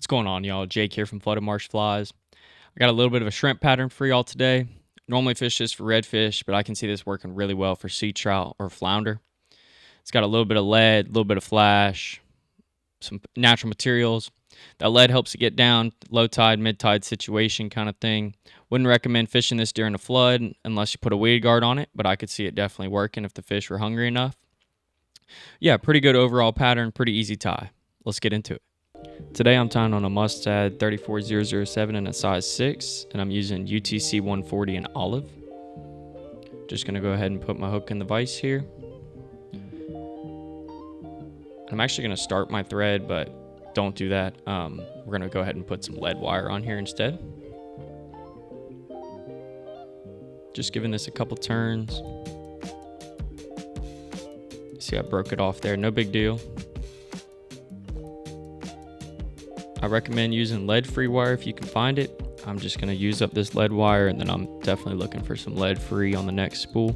What's going on, y'all? Jake here from Flooded Marsh Flies. I got a little bit of a shrimp pattern for y'all today. Normally fish this for redfish, but I can see this working really well for sea trout or flounder. It's got a little bit of lead, a little bit of flash, some natural materials. That lead helps it get down, low tide, mid tide situation kind of thing. Wouldn't recommend fishing this during a flood unless you put a weed guard on it, but I could see it definitely working if the fish were hungry enough. Yeah, pretty good overall pattern, pretty easy tie. Let's get into it. Today I'm tying on a Mustad 34007 in a size 6, and I'm using UTC 140 in olive. Just going to go ahead and put my hook in the vise here. I'm actually going to start my thread, but don't do that. We're going to go ahead and put some lead wire on here instead. Just giving this a couple turns. See, I broke it off there, no big deal. I recommend using lead-free wire if you can find it. I'm just going to use up this lead wire, and then I'm definitely looking for some lead-free on the next spool.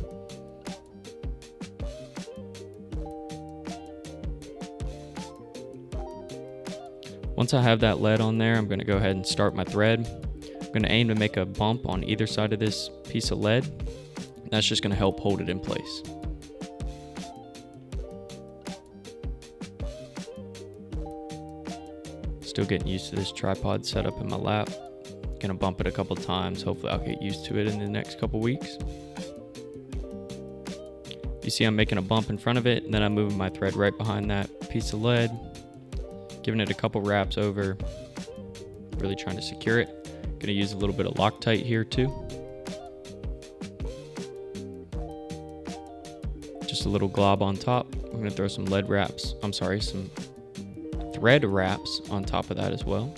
Once I have that lead on there, I'm going to go ahead and start my thread. I'm going to aim to make a bump on either side of this piece of lead. That's just going to help hold it in place. Still getting used to this tripod setup in my lap. Gonna bump it a couple times. Hopefully I'll get used to it in the next couple weeks. You see I'm making a bump in front of it, and then I'm moving my thread right behind that piece of lead. Giving it a couple wraps over. Really trying to secure it. Gonna use a little bit of Loctite here too. Just a little glob on top. I'm gonna throw some some thread wraps on top of that as well.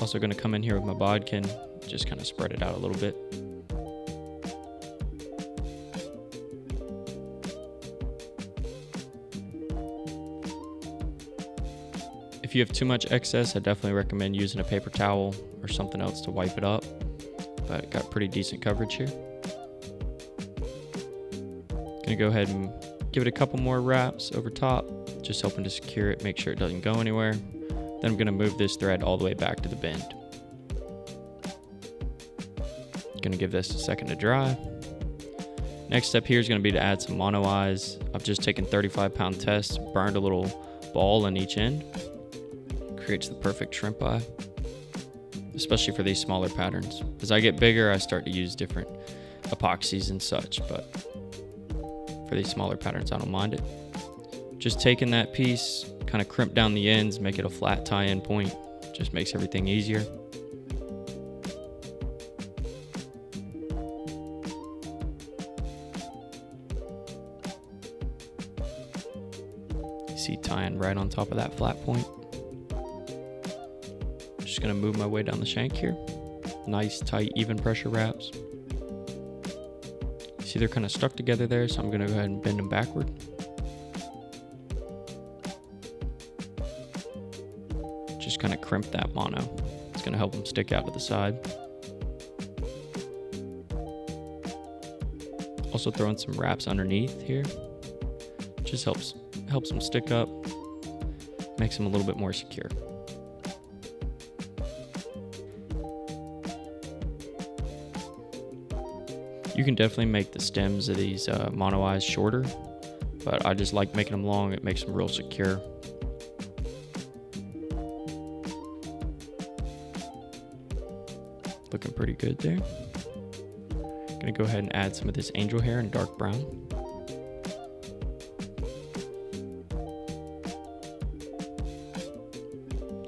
Also going to come in here with my bodkin, just kind of spread it out a little bit. If you have too much excess, I definitely recommend using a paper towel or something else to wipe it up, but got pretty decent coverage here. Gonna go ahead and give it a couple more wraps over top, just hoping to secure it, make sure it doesn't go anywhere. Then I'm gonna move this thread all the way back to the bend. Gonna give this a second to dry. Next step here is gonna be to add some mono eyes. I've just taken 35-pound tests, burned a little ball in each end. Creates the perfect shrimp eye, especially for these smaller patterns. As I get bigger, I start to use different epoxies and such, but for these smaller patterns, I don't mind it. Just taking that piece, kind of crimp down the ends, make it a flat tie-in point. Just makes everything easier. You see tying right on top of that flat point. Just gonna move my way down the shank here. Nice, tight, even pressure wraps. See, they're kind of stuck together there, so I'm going to go ahead and bend them backward. Just kind of crimp that mono. It's going to help them stick out to the side. Also throwing some wraps underneath here. Just helps them stick up, makes them a little bit more secure. You can definitely make the stems of these mono eyes shorter, but I just like making them long. It makes them real secure. Looking pretty good there. Gonna go ahead and add some of this angel hair in dark brown.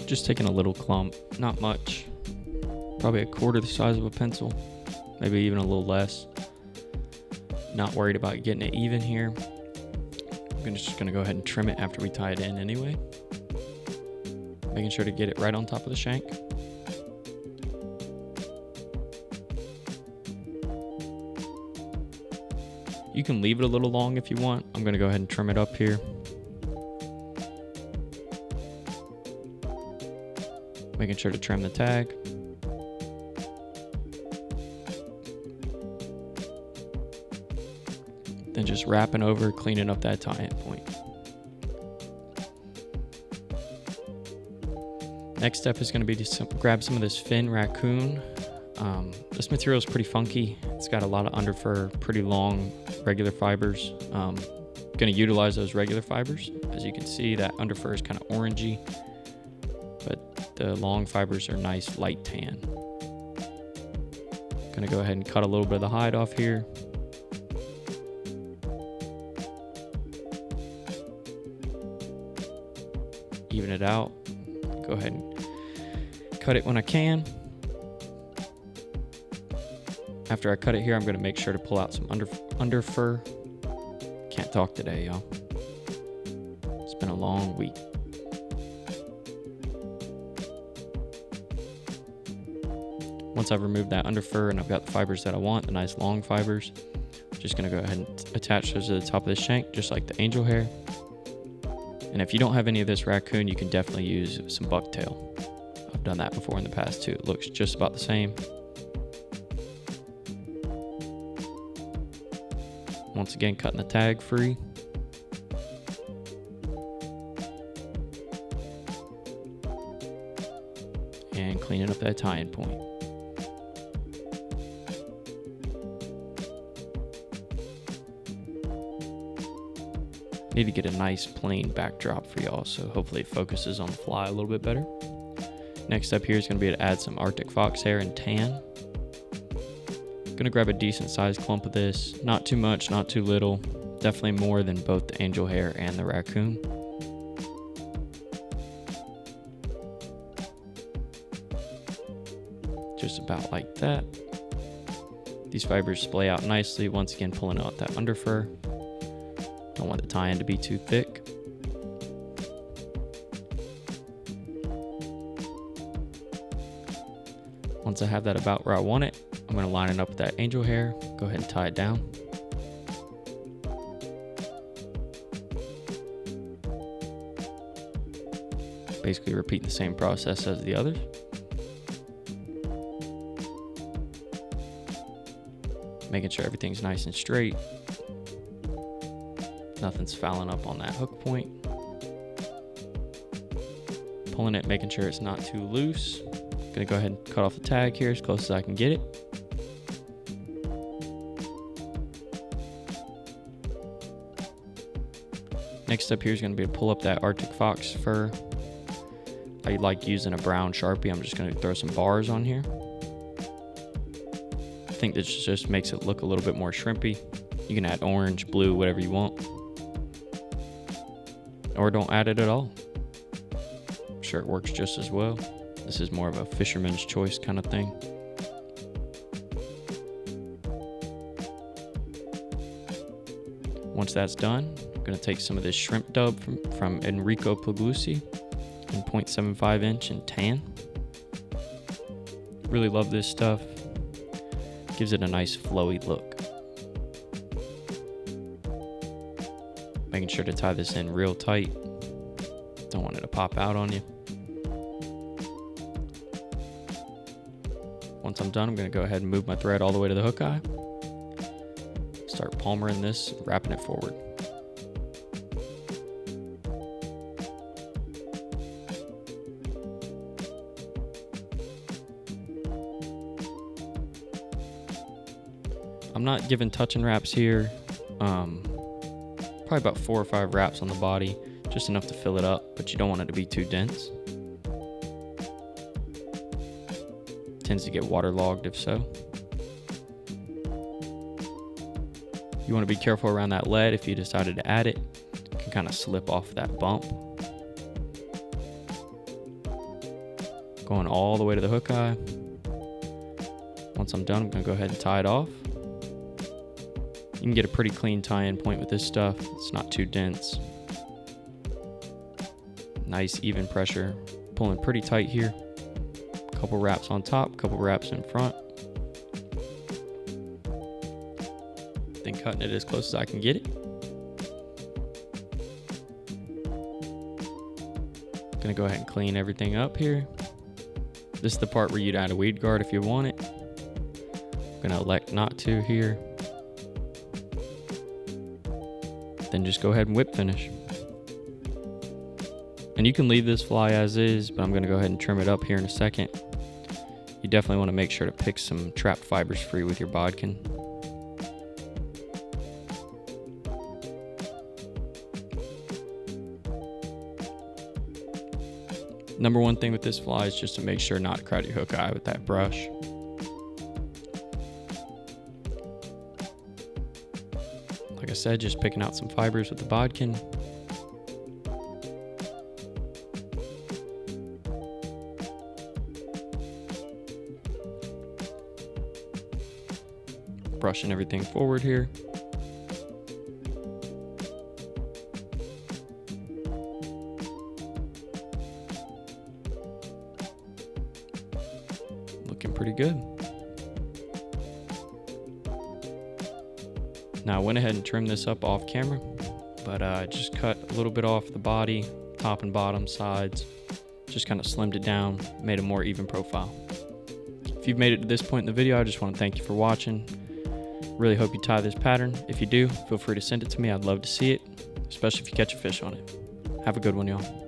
Just taking a little clump, not much. Probably a quarter the size of a pencil, maybe even a little less. Not worried about getting it even here. I'm just gonna go ahead and trim it after we tie it in anyway. Making sure to get it right on top of the shank. You can leave it a little long if you want. I'm gonna go ahead and trim it up here. Making sure to trim the tag. and just wrapping over, cleaning up that tie-in point. Next step is going to be to grab some of this fin Raccoon. This material is pretty funky. It's got a lot of underfur, pretty long regular fibers. Going to utilize those regular fibers. As you can see, that underfur is kind of orangey, but the long fibers are nice light tan. Going to go ahead and cut a little bit of the hide off here. Even it out. Go ahead and cut it when I can. After I cut it here, I'm going to make sure to pull out some underfur. Can't talk today, y'all. It's been a long week. Once I've removed that underfur and I've got the fibers that I want, the nice long fibers, I'm just going to go ahead and attach those to the top of the shank, just like the angel hair. And if you don't have any of this Raccoon, you can definitely use some bucktail. I've done that before in the past too. It looks just about the same. Once again, cutting the tag free. And cleaning up that tie-in point. Need to get a nice plain backdrop for y'all, so hopefully it focuses on the fly a little bit better. Next step here is going to be to add some Arctic Fox hair and tan. Gonna grab a decent sized clump of this, not too much, not too little, definitely more than both the angel hair and the Raccoon. Just about like that. These fibers splay out nicely, once again pulling out that underfur. Don't want the tie-in to be too thick. Once I have that about where I want it, I'm going to line it up with that angel hair. Go ahead and tie it down. Basically repeat the same process as the others. Making sure everything's nice and straight. Nothing's fouling up on that hook point. Pulling it, making sure it's not too loose. Gonna go ahead and cut off the tag here as close as I can get it. Next step here is going to be to pull up that Arctic Fox fur. I like using a brown Sharpie. I'm just going to throw some bars on here. I think this just makes it look a little bit more shrimpy. You can add orange, blue, whatever you want. Or don't add it at all. I'm sure it works just as well. This is more of a fisherman's choice kind of thing. Once that's done, I'm going to take some of this shrimp dub from Enrico Puglisi in 0.75 inch in tan. Really love this stuff. Gives it a nice flowy look. Making sure to tie this in real tight. Don't want it to pop out on you. Once I'm done, I'm going to go ahead and move my thread all the way to the hook eye. Start palmering this, wrapping it forward. I'm not giving touching wraps here. Probably about 4 or 5 wraps on the body, just enough to fill it up, but you don't want it to be too dense. Tends to get waterlogged if so. You want to be careful around that lead. If you decided to add it, it can kind of slip off that bump. Going all the way to the hook eye. Once I'm done, I'm going to go ahead and tie it off. You can get a pretty clean tie-in point with this stuff. It's not too dense. Nice even pressure. Pulling pretty tight here. Couple wraps on top, couple wraps in front. Then cutting it as close as I can get it. Gonna go ahead and clean everything up here. This is the part where you'd add a weed guard if you want it. I'm gonna elect not to here. then just go ahead and whip finish. And you can leave this fly as is, but I'm going to go ahead and trim it up here in a second. You definitely want to make sure to pick some trapped fibers free with your bodkin. Number one thing with this fly is just to make sure not to crowd your hook eye with that brush. Like I said, just picking out some fibers with the bodkin. Brushing everything forward here. Looking pretty good. Now I went ahead and trimmed this up off camera, but I just cut a little bit off the body, top and bottom sides, just kind of slimmed it down, made a more even profile. If you've made it to this point in the video, I just want to thank you for watching. Really hope you tie this pattern. If you do, feel free to send it to me. I'd love to see it, especially if you catch a fish on it. Have a good one, y'all.